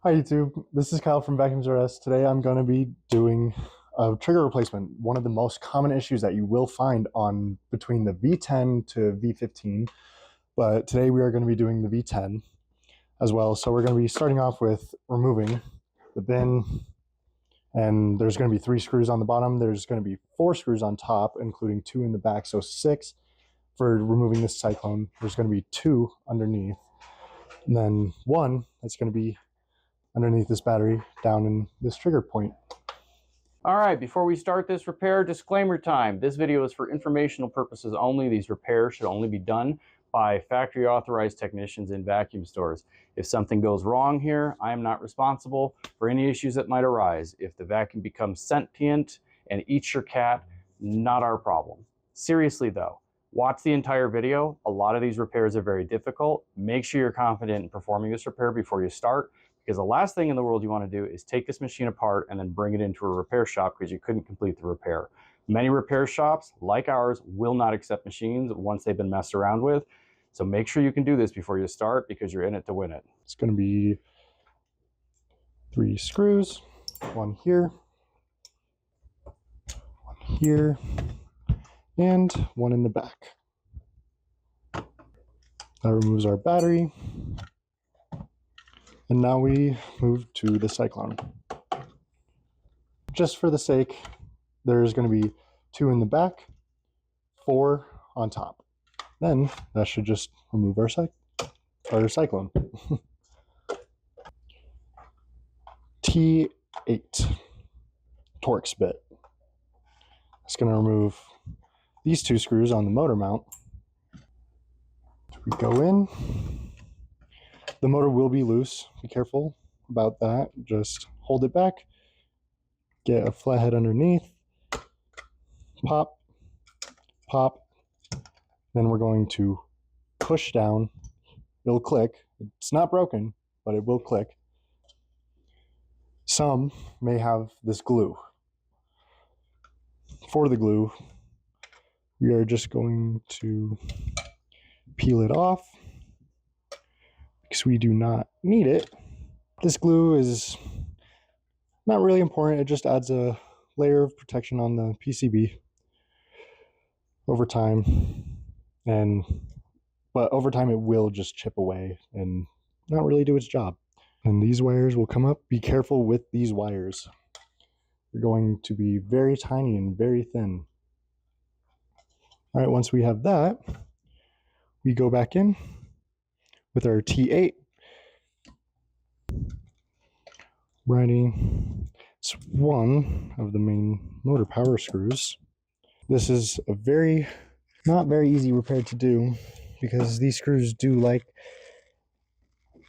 Hi YouTube, this is Kyle from Vacuums R Us. Today I'm going to be doing a trigger replacement, one of the most common issues that you will find on between the V10 to V15, but today we are going to be doing the V10 as well. So we're going to be starting off with removing the bin, and there's going to be 3 screws on the bottom. There's going to be 4 screws on top, including 2 in the back, so 6 for removing this cyclone. There's going to be 2 underneath, and then 1 that's going to be underneath this battery down in this trigger point. All right, before we start this repair, disclaimer time. This video is for informational purposes only. These repairs should only be done by factory authorized technicians in vacuum stores. If something goes wrong here, I am not responsible for any issues that might arise. If the vacuum becomes sentient and eats your cat, not our problem. Seriously though, watch the entire video. A lot of these repairs are very difficult. Make sure you're confident in performing this repair before you start, because the last thing in the world you want to do is take this machine apart and then bring it into a repair shop because you couldn't complete the repair. Many repair shops, like ours, will not accept machines once they've been messed around with. So make sure you can do this before you start, because you're in it to win it. It's going to be 3 screws, 1 here, 1 here, and 1 in the back. That removes our battery. And now we move to the cyclone. Just for the sake, there's going to be 2 in the back, 4 on top. Then that should just remove our cyclone. T8 Torx bit. It's going to remove these 2 screws on the motor mount. We go in. The motor will be loose. Be careful about that. Just hold it back. Get a flathead underneath. Pop. Pop. Then we're going to push down. It'll click. It's not broken, but it will click. Some may have this glue. For the glue, we are just going to peel it off, because we do not need it. This glue is not really important. It just adds a layer of protection on the PCB over time, but over time it will just chip away and not really do its job. And these wires will come up. Be careful with these wires. They're going to be very tiny and very thin. All right, once we have that, we go back in with our T8. Ready. It's 1 of the main motor power screws. This is a not very easy repair to do, because these screws do like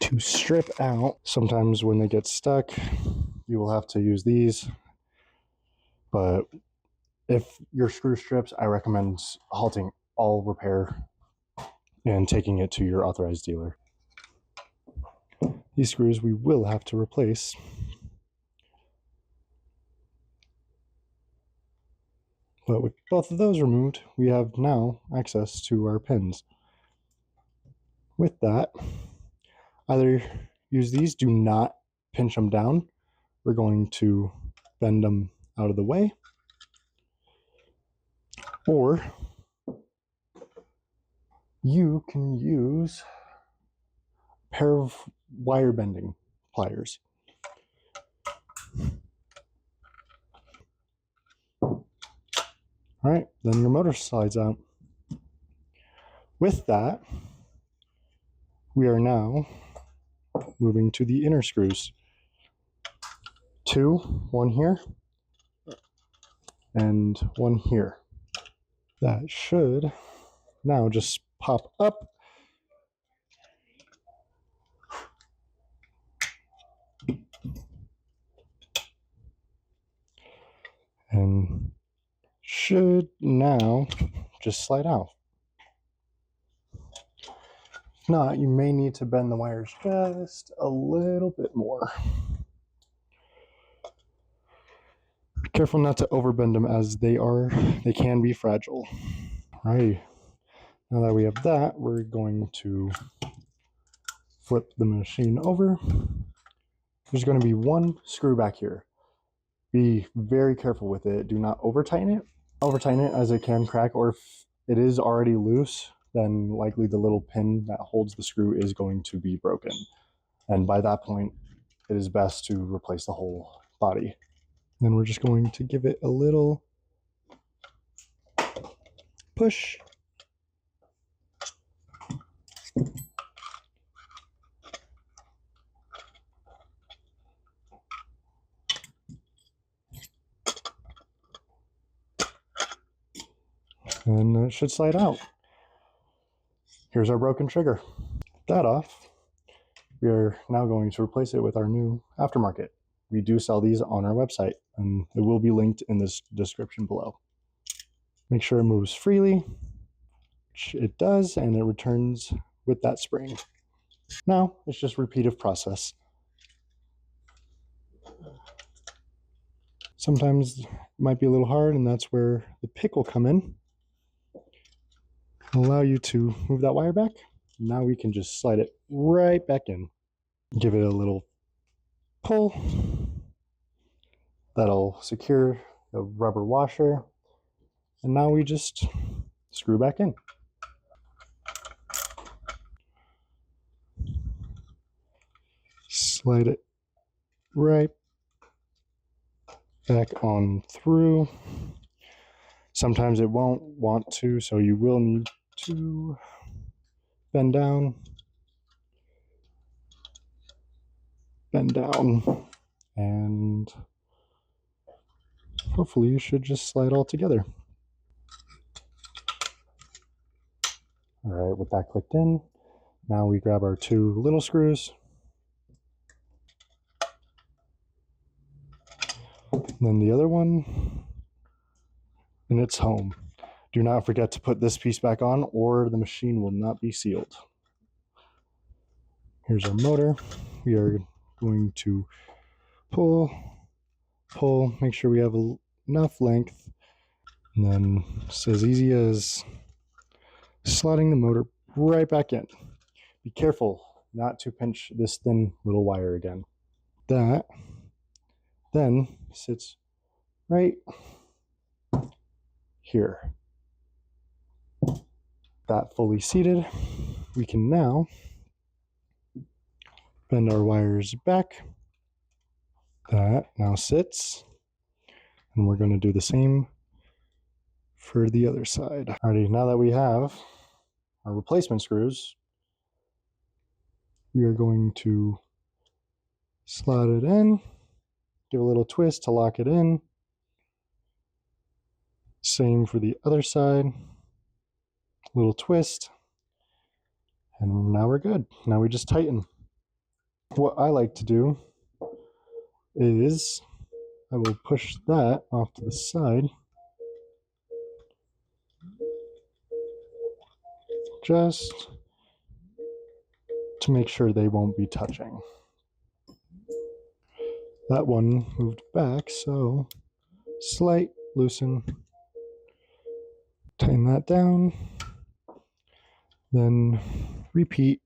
to strip out. Sometimes when they get stuck, you will have to use these. But if your screw strips, I recommend halting all repair and taking it to your authorized dealer. These screws we will have to replace. But with both of those removed, we have now access to our pins. With that, either use these, do not pinch them down. We're going to bend them out of the way. Or you can use a pair of wire bending pliers. All right, then your motor slides out. With that, we are now moving to the inner screws. 2, 1 here, and 1 here. That should now just pop up. And should now just slide out. If not, you may need to bend the wires just a little bit more. Be careful not to overbend them, as they can be fragile. All right, now that we have that, we're going to flip the machine over There's going to be one screw back here. Be very careful with it. Do not over tighten it. Over-tighten it as it can crack, or if it is already loose, then likely the little pin that holds the screw is going to be broken. And by that point, it is best to replace the whole body. Then we're just going to give it a little push. And it should slide out. Here's our broken trigger. That off, we are now going to replace it with our new aftermarket. We do sell these on our website, and it will be linked in this description below. Make sure it moves freely, which it does, and it returns with that spring. Now, it's just repetitive process. Sometimes it might be a little hard, and that's where the pick will come in. Allow you to move that wire back. Now we can just slide it right back in. Give it a little pull. That'll secure the rubber washer. And now we just screw back in. Slide it right back on through. Sometimes it won't want to, so you will need to bend down, and hopefully you should just slide all together. All right, with that clicked in, now we grab our two little screws, and then the other one, and it's home. Do not forget to put this piece back on, or the machine will not be sealed. Here's our motor. We are going to pull, make sure we have enough length, and then it's as easy as slotting the motor right back in. Be careful not to pinch this thin little wire again. That then sits right here. That fully seated, we can now bend our wires back. That now sits, and we're going to do the same for the other side. Alrighty, now that we have our replacement screws, we are going to slot it in, give a little twist to lock it in. Same for the other side, little twist, and now we're good. Now we just tighten. What I like to do is I will push that off to the side, just to make sure they won't be touching. That one moved back, so slight loosen, tighten that down, then repeat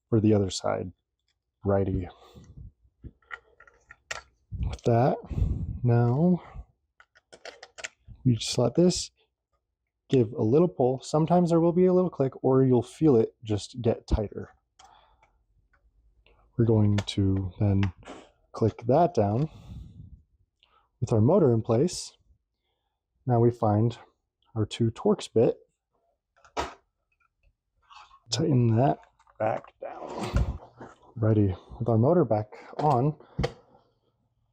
for the other side, righty. With that, now we just slot this, give a little pull. Sometimes there will be a little click, or you'll feel it just get tighter. We're going to then click that down. With our motor in place, now we find our two Torx bit. Tighten that back down. Ready. With our motor back on,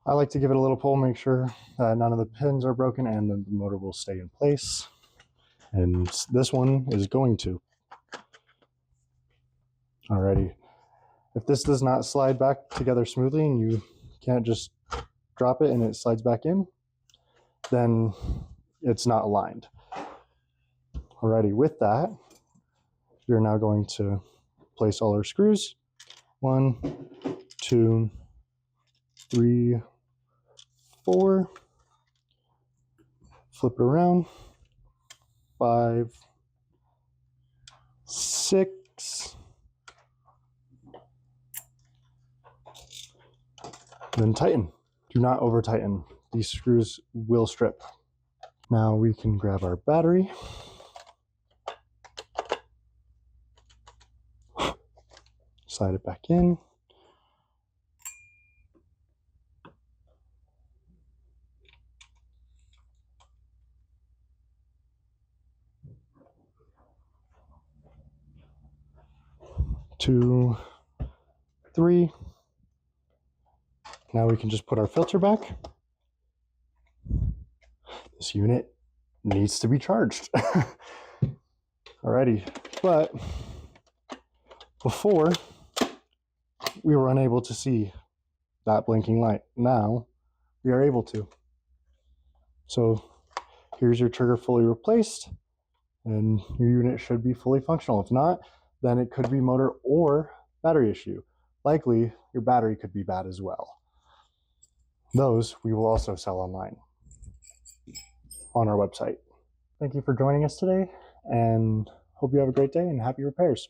I like to give it a little pull, make sure that none of the pins are broken, and then the motor will stay in place. And this one is going to. Alrighty. If this does not slide back together smoothly and you can't just drop it and it slides back in, then it's not aligned. Alrighty, with that, we're now going to place all our screws. 1, 2, 3, 4. Flip it around. 5, 6, Then tighten. Do not over tighten. These screws will strip. Now we can grab our battery. Slide it back in. Two, three. Now we can just put our filter back. This unit needs to be charged. Alrighty, but before we were unable to see that blinking light. Now we are able to. So here's your trigger fully replaced, and your unit should be fully functional. If not, then it could be motor or battery issue. Likely your battery could be bad as well. Those we will also sell online on our website. Thank you for joining us today, and hope you have a great day and happy repairs.